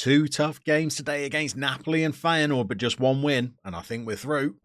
Two tough games today against Napoli and Feyenoord, but just one win, and I think we're through.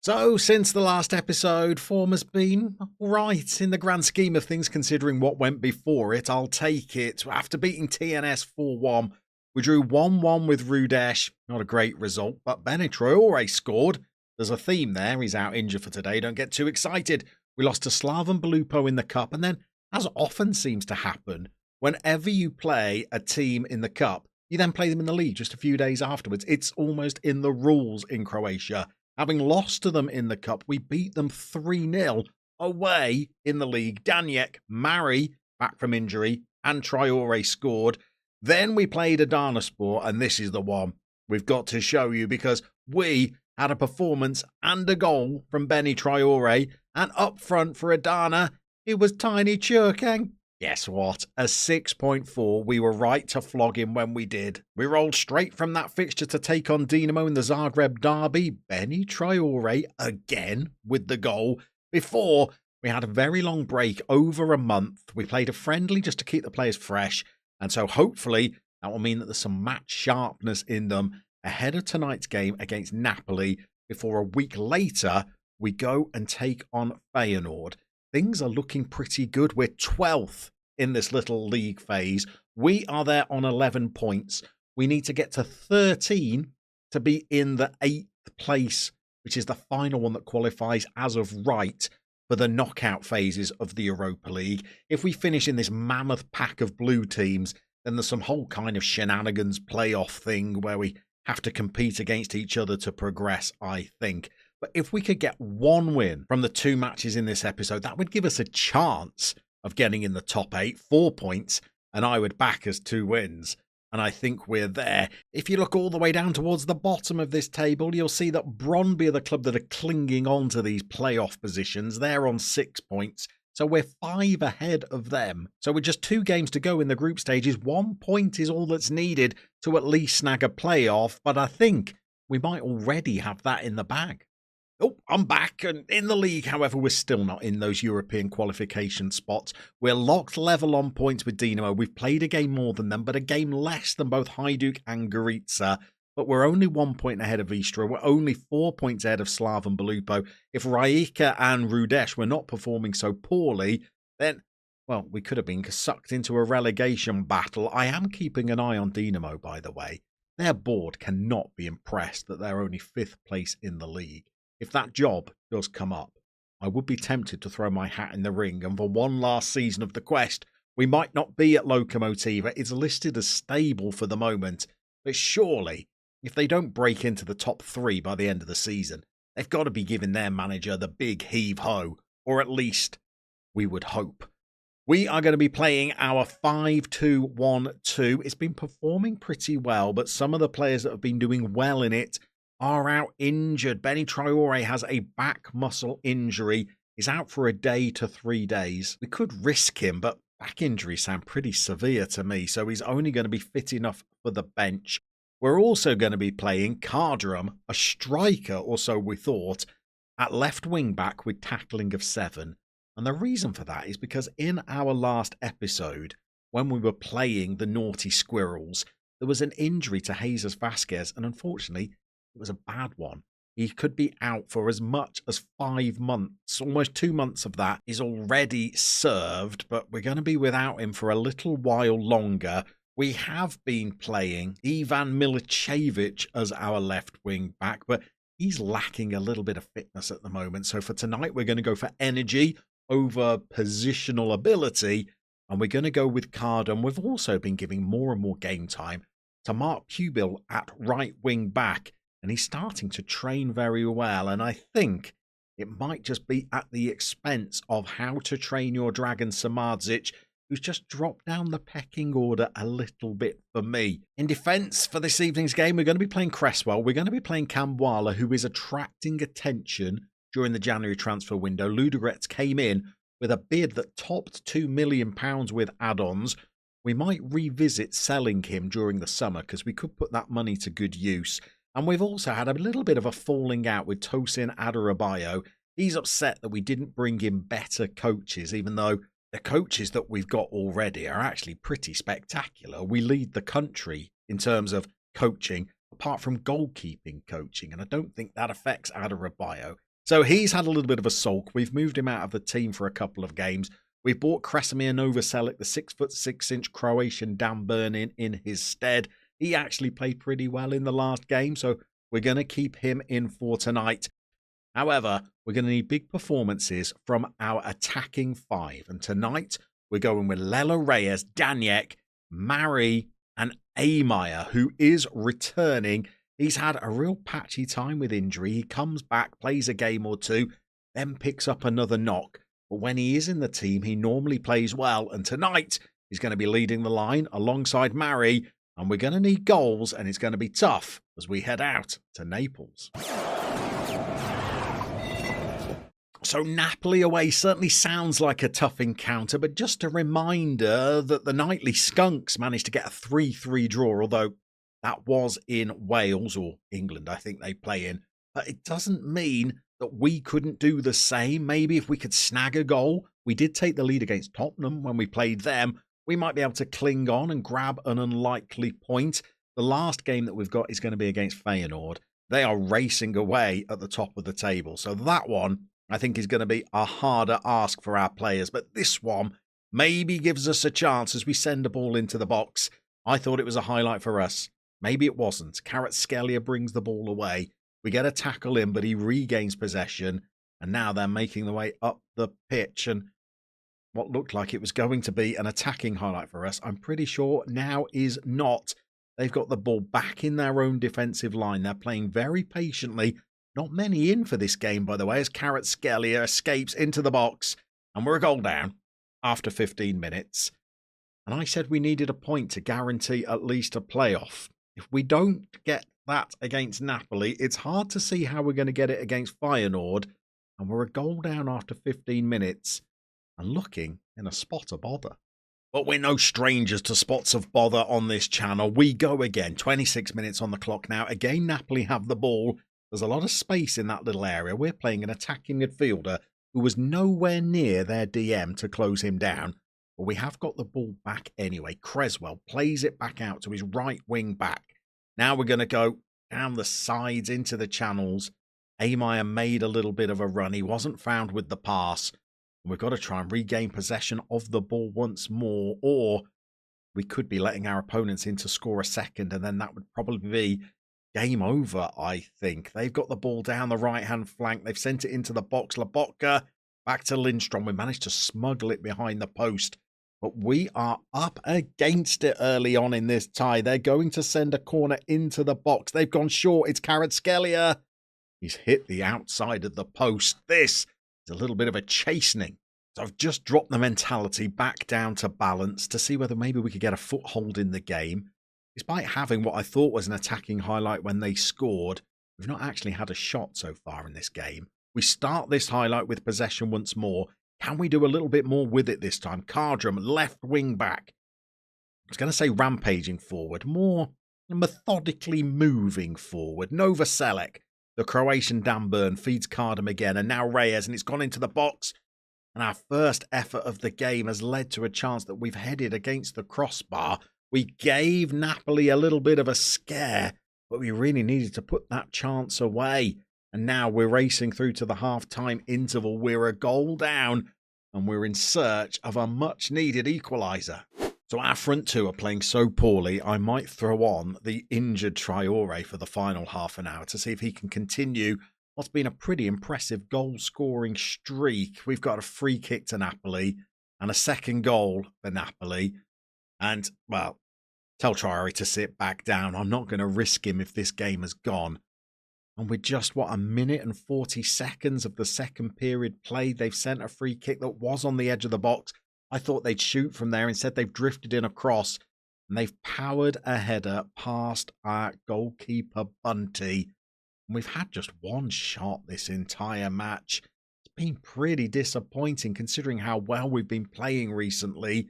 So, since the last episode, form has been right in the grand scheme of things, considering what went before it. I'll take it. After beating TNS 4-1, we drew 1-1 with Rudesh. Not a great result, but Béni Traoré scored. There's a theme there. He's out injured for today. Don't get too excited. We lost to Slaven Belupo in the cup, and then, as often seems to happen, whenever you play a team in the cup, you then play them in the league just a few days afterwards. It's almost in the rules in Croatia. Having lost to them in the cup, we beat them 3-0 away in the league. Danjek, Mari, back from injury, and Traoré scored. Then we played Adanaspor, and this is the one we've got to show you because we had a performance and a goal from Béni Traoré, and up front for Adana, it was Tiny Churkang. Guess what? A 6.4. We were right to flog him when we did. We rolled straight from that fixture to take on Dinamo in the Zagreb derby. Béni Traoré again with the goal. Before, we had a very long break, over a month. We played a friendly just to keep the players fresh. And so hopefully that will mean that there's some match sharpness in them ahead of tonight's game against Napoli before a week later we go and take on Feyenoord. Things are looking pretty good. We're 12th in this little league phase. We are there on 11 points. We need to get to 13 to be in the 8th place, which is the final one that qualifies as of right for the knockout phases of the Europa League. If we finish in this mammoth pack of blue teams, then there's some whole kind of shenanigans playoff thing where we have to compete against each other to progress, I think. But if we could get one win from the two matches in this episode, that would give us a chance of getting in the top 8, 4 points, and I would back us 2 wins. And I think we're there. If you look all the way down towards the bottom of this table, you'll see that Brøndby are the club that are clinging on to these playoff positions. They're on 6 points, so we're 5 ahead of them. So with just 2 games to go in the group stages, 1 point is all that's needed to at least snag a playoff, but I think we might already have that in the bag. Oh, I'm back, and in the league, however, we're still not in those European qualification spots. We're locked level on points with Dinamo. We've played a game more than them, but a game less than both Hajduk and Gorica. But we're only 1 point ahead of Istra. We're only 4 points ahead of Slaven Belupo. If Rijeka and Rudesh were not performing so poorly, then, well, we could have been sucked into a relegation battle. I am keeping an eye on Dinamo, by the way. Their board cannot be impressed that they're only 5th place in the league. If that job does come up, I would be tempted to throw my hat in the ring, and for one last season of the quest, we might not be at Lokomotiva. It's listed as stable for the moment, but surely, if they don't break into the top 3 by the end of the season, they've got to be giving their manager the big heave-ho, or at least we would hope. We are going to be playing our 5-2-1-2. It's been performing pretty well, but some of the players that have been doing well in it are out injured. Béni Traoré has a back muscle injury. He's out for a day to 3 days. We could risk him, but back injuries sound pretty severe to me, so he's only going to be fit enough for the bench. We're also going to be playing Kardrum, a striker, or so we thought, at left wing back with tackling of 7. And the reason for that is because in our last episode, when we were playing the Naughty Squirrels, there was an injury to Jesus Vasquez, and unfortunately, it was a bad one. He could be out for as much as 5 months. Almost 2 months of that is already served, but we're going to be without him for a little while longer. We have been playing Ivan Milicevic as our left wing back, but he's lacking a little bit of fitness at the moment. So for tonight, we're going to go for energy over positional ability, and we're going to go with Kardrum. We've also been giving more and more game time to Mark Pubil at right wing back. And he's starting to train very well. And I think it might just be at the expense of How to Train Your Dragon Samardzic, who's just dropped down the pecking order a little bit for me. In defence for this evening's game, we're going to be playing Cresswell. We're going to be playing Kambwala, who is attracting attention during the January transfer window. Ludogorets came in with a bid that topped £2 million with add-ons. We might revisit selling him during the summer because we could put that money to good use. And we've also had a little bit of a falling out with Tosin Adarabioyo. He's upset that we didn't bring in better coaches, even though the coaches that we've got already are actually pretty spectacular. We lead the country in terms of coaching, apart from goalkeeping coaching, and I don't think that affects Adarabioyo. So he's had a little bit of a sulk. We've moved him out of the team for a couple of games. We've bought Kresimir Novoselic, the 6'6" Croatian Dan Burn in his stead. He actually played pretty well in the last game, so we're going to keep him in for tonight. However, we're going to need big performances from our attacking five. And tonight, we're going with Lela Reyes, Daniek, Mari, and Amaya, who is returning. He's had a real patchy time with injury. He comes back, plays a game or two, then picks up another knock. But when he is in the team, he normally plays well. And tonight, he's going to be leading the line alongside Mari. And we're going to need goals, and it's going to be tough as we head out to Naples. So Napoli away certainly sounds like a tough encounter, but just a reminder that the Nightly Skunks managed to get a 3-3 draw, although that was in Wales or England, I think they play in. But it doesn't mean that we couldn't do the same. Maybe if we could snag a goal. We did take the lead against Tottenham when we played them. We might be able to cling on and grab an unlikely point. The last game that we've got is going to be against Feyenoord. They are racing away at the top of the table. So that one, I think, is going to be a harder ask for our players. But this one maybe gives us a chance as we send a ball into the box. I thought it was a highlight for us. Maybe it wasn't. Kvaratskhelia brings the ball away. We get a tackle in, but he regains possession. And now they're making the way up the pitch. And what looked like it was going to be an attacking highlight for us, I'm pretty sure now is not. They've got the ball back in their own defensive line. They're playing very patiently. Not many in for this game, by the way, as Kvaratskhelia escapes into the box. And we're a goal down after 15 minutes. And I said we needed a point to guarantee at least a playoff. If we don't get that against Napoli, it's hard to see how we're going to get it against Feyenoord. And we're a goal down after 15 minutes and looking in a spot of bother. But we're no strangers to spots of bother on this channel. We go again. 26 minutes on the clock now. Again, Napoli have the ball. There's a lot of space in that little area. We're playing an attacking midfielder who was nowhere near their DM to close him down. But we have got the ball back anyway. Creswell plays it back out to his right wing back. Now we're going to go down the sides into the channels. Amaya made a little bit of a run. He wasn't found with the pass. And we've got to try and regain possession of the ball once more. Or we could be letting our opponents in to score a second. And then that would probably be game over, I think. They've got the ball down the right-hand flank. They've sent it into the box. Lobotka back to Lindstrom. We managed to smuggle it behind the post. But we are up against it early on in this tie. They're going to send a corner into the box. They've gone short. It's Kvaratskhelia. He's hit the outside of the post. This is a little bit of a chastening. So I've just dropped the mentality back down to balance to see whether maybe we could get a foothold in the game. Despite having what I thought was an attacking highlight when they scored, we've not actually had a shot so far in this game. We start this highlight with possession once more. Can we do a little bit more with it this time? Cardrum, left wing back. I was going to say rampaging forward, more methodically moving forward. Novoselic, the Croatian Dan Burn, feeds Cardum again, and now Reyes, and it's gone into the box. And our first effort of the game has led to a chance that we've headed against the crossbar. We gave Napoli a little bit of a scare, but we really needed to put that chance away. And now we're racing through to the half-time interval. We're a goal down, and we're in search of a much-needed equaliser. So our front two are playing so poorly, I might throw on the injured Traore for the final half an hour to see if he can continue what's been a pretty impressive goal-scoring streak. We've got a free kick to Napoli and a second goal for Napoli. And, well, tell Traore to sit back down. I'm not going to risk him if this game has gone. And with just, a minute and 40 seconds of the second period played, they've sent a free kick that was on the edge of the box. I thought they'd shoot from there. Instead, they've drifted in across. And they've powered a header past our goalkeeper, Bunty. And we've had just one shot this entire match. It's been pretty disappointing considering how well we've been playing recently.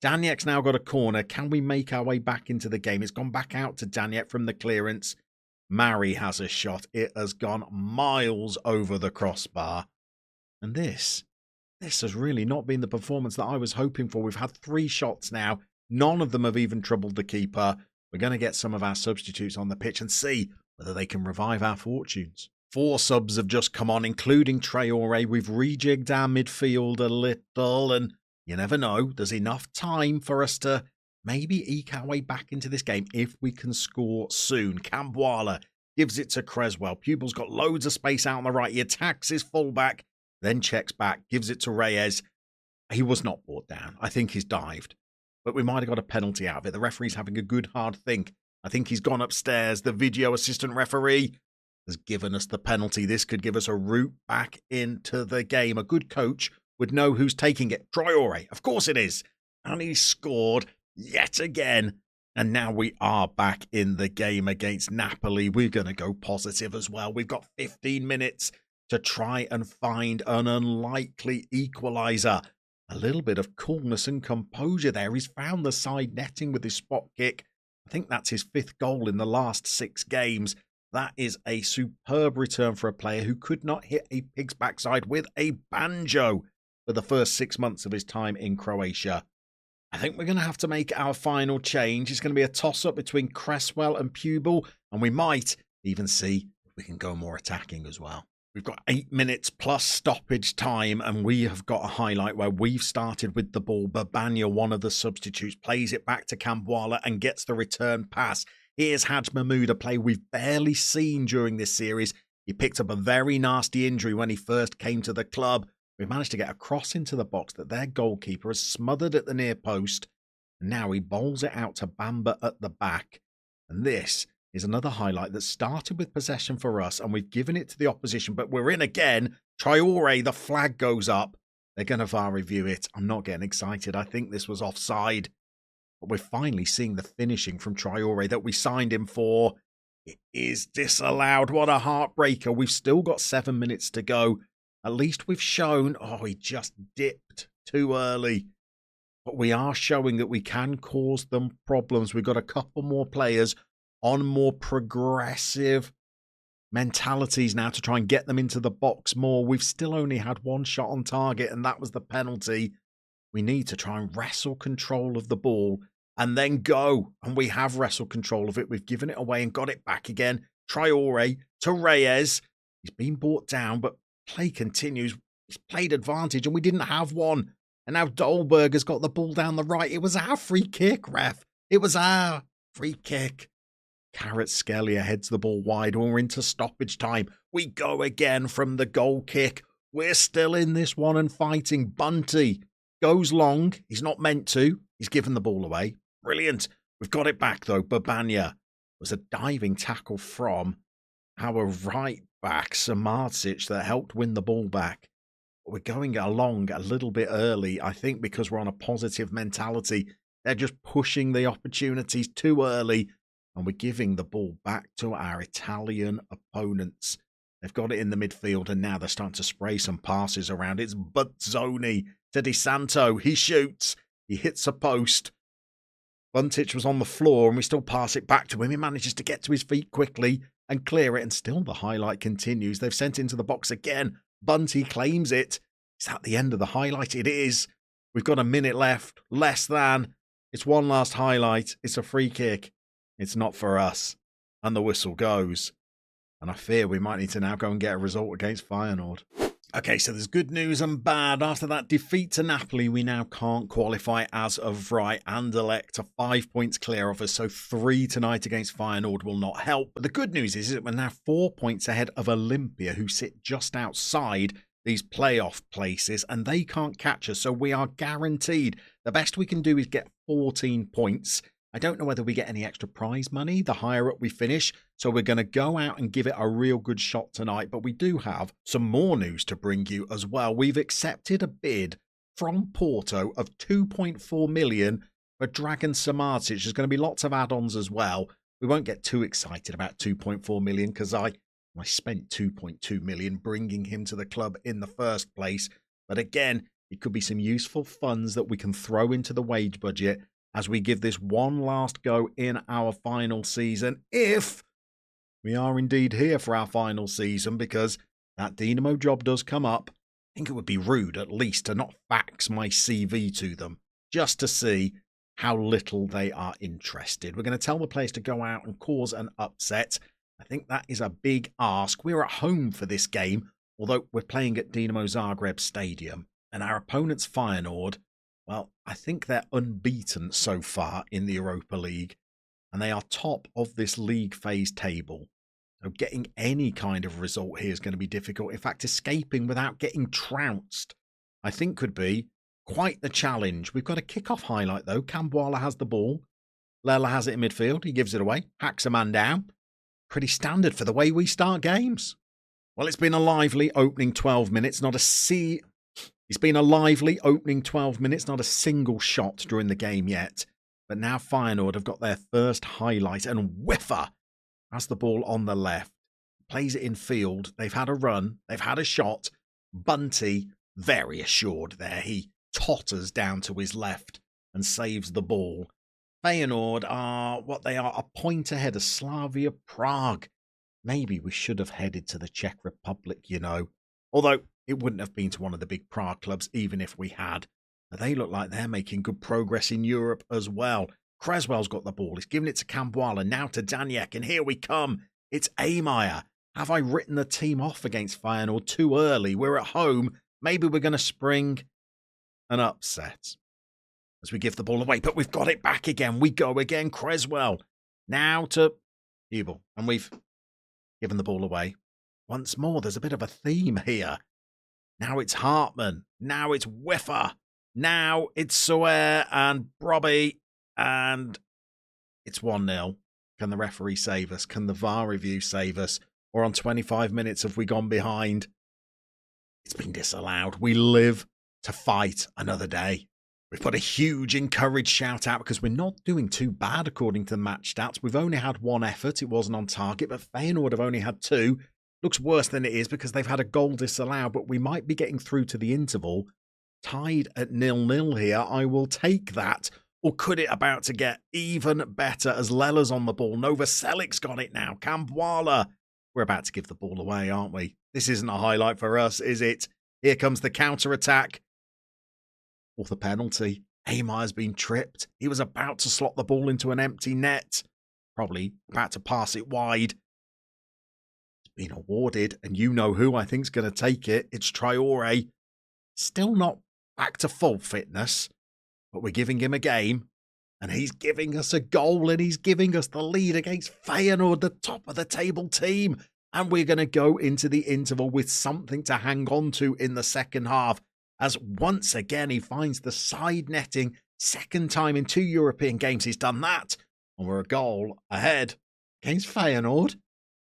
Daniek's now got a corner. Can we make our way back into the game? It's gone back out to Daniek from the clearance. Mari has a shot. It has gone miles over the crossbar. And this this has really not been the performance that I was hoping for. We've had 3 shots now. None of them have even troubled the keeper. We're going to get some of our substitutes on the pitch and see whether they can revive our fortunes. 4 subs have just come on, including Traore. We've rejigged our midfield a little, and you never know, there's enough time for us to maybe eke our way back into this game if we can score soon. Camboire gives it to Cresswell. Pupil's got loads of space out on the right. He attacks his fullback, then checks back, gives it to Reyes. He was not brought down. I think he's dived, but we might have got a penalty out of it. The referee's having a good hard think. I think he's gone upstairs. The video assistant referee has given us the penalty. This could give us a route back into the game. A good coach would know who's taking it. Traore, of course it is. And he scored yet again. And now we are back in the game against Napoli. We're going to go positive as well. We've got 15 minutes to try and find an unlikely equaliser. A little bit of coolness and composure there. He's found the side netting with his spot kick. I think that's his 5th goal in the last 6 games. That is a superb return for a player who could not hit a pig's backside with a banjo for the first 6 months of his time in Croatia. I think we're going to have to make our final change. It's going to be a toss-up between Cresswell and Pupil, and we might even see if we can go more attacking as well. We've got 8 minutes plus stoppage time, and we have got a highlight where we've started with the ball. Babania, one of the substitutes, plays it back to Camboire and gets the return pass. Here's Hadj Mahmoud, a player we've barely seen during this series. He picked up a very nasty injury when he first came to the club. We've managed to get a cross into the box that their goalkeeper has smothered at the near post. And now he bowls it out to Bamba at the back. And this is another highlight that started with possession for us, and we've given it to the opposition, but we're in again. Traore, the flag goes up. They're going to VAR review it. I'm not getting excited. I think this was offside. But we're finally seeing the finishing from Traore that we signed him for. It is disallowed. What a heartbreaker. We've still got 7 minutes to go. At least we've shown, he just dipped too early. But we are showing that we can cause them problems. We've got a couple more players on more progressive mentalities now to try and get them into the box more. We've still only had 1 shot on target, and that was the penalty. We need to try and wrestle control of the ball and then go. And we have wrestled control of it. We've given it away and got it back again. Traore to Reyes. He's been brought down, but play continues. He's played advantage, and we didn't have one. And now Dolberg has got the ball down the right. It was our free kick, ref. It was our free kick. Kvaratskhelia heads the ball wide. We're into stoppage time. We go again from the goal kick. We're still in this one and fighting. Bunty goes long. He's not meant to. He's given the ball away. Brilliant. We've got it back, though. Babania was a diving tackle from our right back, Samardzic, that helped win the ball back. We're going along a little bit early, I think, because we're on a positive mentality. They're just pushing the opportunities too early, and we're giving the ball back to our Italian opponents. They've got it in the midfield, and now they're starting to spray some passes around. It's Buzzoni to Di Santo. He shoots. He hits a post. Buntic was on the floor, and we still pass it back to him. He manages to get to his feet quickly and clear it, and still the highlight continues. They've sent it into the box again. Bunty claims it. Is that the end of the highlight? It is. We've got a minute left. Less than. It's one last highlight. It's a free kick. It's not for us. And the whistle goes. And I fear we might need to now go and get a result against Feyenoord. Okay, so there's good news and bad. After that defeat to Napoli, we now can't qualify as of right. Anderlecht are 5 points clear of us, so 3 tonight against Feyenoord will not help. But the good news is that we're now 4 points ahead of Olympia, who sit just outside these playoff places, and they can't catch us, so we are guaranteed. The best we can do is get 14 points. I don't know whether we get any extra prize money the higher up we finish, so we're going to go out and give it a real good shot tonight. But we do have some more news to bring you as well. We've accepted a bid from Porto of 2.4 million for Dragan Samardzic. There's going to be lots of add-ons as well. We won't get too excited about 2.4 million because I spent 2.2 million bringing him to the club in the first place. But again, it could be some useful funds that we can throw into the wage budget as we give this one last go in our final season, if we are indeed here for our final season, because that Dinamo job does come up think it would be rude at least to not fax my CV to them just to see how little they are interested. We're going to tell the players to go out and cause an upset. I think that is a big ask. We're at home for this game, although we're playing at Dinamo Zagreb Stadium. And our opponent's Feyenoord, well, I think they're unbeaten so far in the Europa League. And they are top of this league phase table. So getting any kind of result here is going to be difficult. In fact, escaping without getting trounced, I think could be quite the challenge. We've got a kick-off highlight, though. Cambuala has the ball. Lela has it in midfield. He gives it away. Hacks a man down. Pretty standard for the way we start games. Well, it's been a lively opening 12 minutes. It's been a lively opening 12 minutes. Not a single shot during the game yet. But now Feyenoord have got their first highlight. And Whiffer has the ball on the left. Plays it in field. They've had a run. They've had a shot. Bunty, very assured there. He totters down to his left and saves the ball. Feyenoord are what they are, a point ahead of Slavia Prague. Maybe we should have headed to the Czech Republic, you know. Although it wouldn't have been to one of the big Prague clubs, even if we had. But they look like they're making good progress in Europe as well. Creswell's got the ball. He's giving it to Cambuala, now to Daniek, and here we come. It's Ameyer. Have I written the team off against Feyenoord too early? We're at home. Maybe we're going to spring an upset as we give the ball away, but we've got it back again. We go again. Creswell now to Hubel, and we've given the ball away once more. There's a bit of a theme here. Now it's Hartman. Now it's Whiffer. Now it's Suer and Brobby, and it's 1-0. Can the referee save us? Can the VAR review save us? Or on 25 minutes have we gone behind? It's been disallowed. We live to fight another day. We've put a huge encouraged shout out because we're not doing too bad according to the match stats. We've only had one effort. It wasn't on target, but Feyenoord have only had two. Looks worse than it is because they've had a goal disallowed, but we might be getting through to the interval. Tied at 0-0 here. I will take that. Or could it about to get even better as Lela's on the ball? Novoselic's got it now. Cambuala. We're about to give the ball away, aren't we? This isn't a highlight for us, is it? Here comes the counter-attack. Or the penalty. Ameyer's been tripped. He was about to slot the ball into an empty net. Probably about to pass it wide. It's been awarded, and you know who I think's going to take it. It's Traore. Still not back to full fitness, but we're giving him a game, and he's giving us a goal, and he's giving us the lead against Feyenoord, the top of the table team. And we're going to go into the interval with something to hang on to in the second half, as once again he finds the side netting. Second time in 2 European games he's done that, and we're a goal ahead against Feyenoord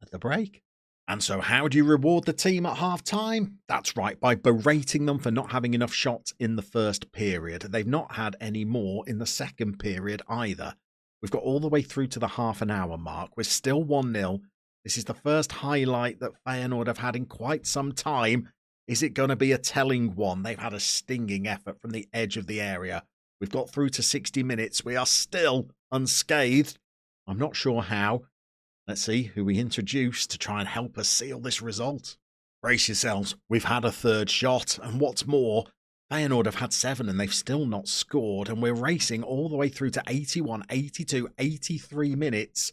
at the break. And so how do you reward the team at half-time? That's right, by berating them for not having enough shots in the first period. They've not had any more in the second period either. We've got all the way through to the half-an-hour mark. We're still 1-0. This is the first highlight that Feyenoord have had in quite some time. Is it going to be a telling one? They've had a stinging effort from the edge of the area. We've got through to 60 minutes. We are still unscathed. I'm not sure how. Let's see who we introduce to try and help us seal this result. Brace yourselves. We've had a third shot. And what's more, Feyenoord have had 7 and they've still not scored. And we're racing all the way through to 81, 82, 83 minutes.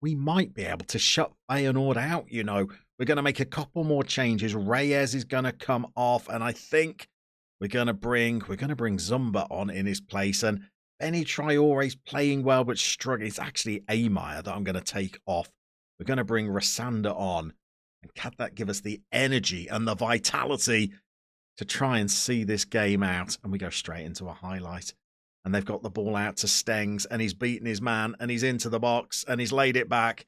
We might be able to shut Feyenoord out, you know. We're going to make a couple more changes. Reyes is going to come off. And I think we're going to bring Zumba on in his place. And Benny Traore's playing well but struggling. It's actually Ameyer that I'm going to take off. We're going to bring Rasanda on. And can that give us the energy and the vitality to try and see this game out? And we go straight into a highlight. And they've got the ball out to Stengs. And he's beaten his man. And he's into the box. And he's laid it back.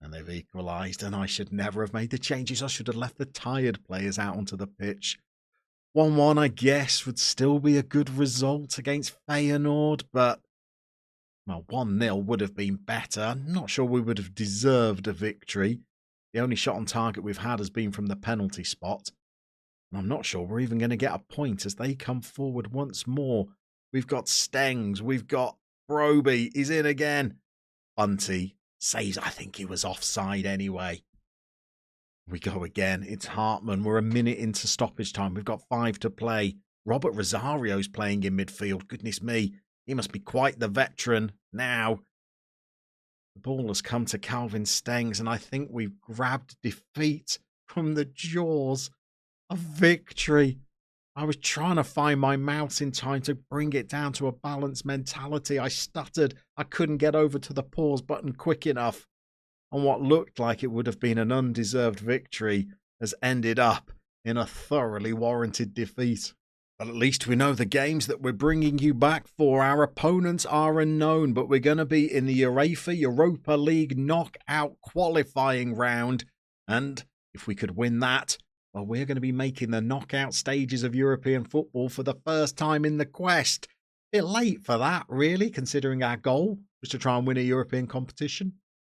And they've equalised. And I should never have made the changes. I should have left the tired players out onto the pitch. 1-1, I guess, would still be a good result against Feyenoord, but, well, 1-0 would have been better. I'm not sure we would have deserved a victory. The only shot on target we've had has been from the penalty spot. And I'm not sure we're even going to get a point as they come forward once more. We've got Stengs, we've got Broby, he's in again. Bunty saves, I think he was offside anyway. We go again. It's Hartman. We're a minute into stoppage time. We've got 5 to play. Robert Rosario's playing in midfield. Goodness me. He must be quite the veteran now. The ball has come to Calvin Stengs, and I think we've grabbed defeat from the jaws of victory. I was trying to find my mouse in time to bring it down to a balanced mentality. I stuttered. I couldn't get over to the pause button quick enough. And what looked like it would have been an undeserved victory has ended up in a thoroughly warranted defeat. But at least we know the games that we're bringing you back for. Our opponents are unknown, but we're going to be in the UEFA Europa League knockout qualifying round. And if we could win that, well, we're going to be making the knockout stages of European football for the first time in the quest. A bit late for that, really, considering our goal was to try and win a European competition.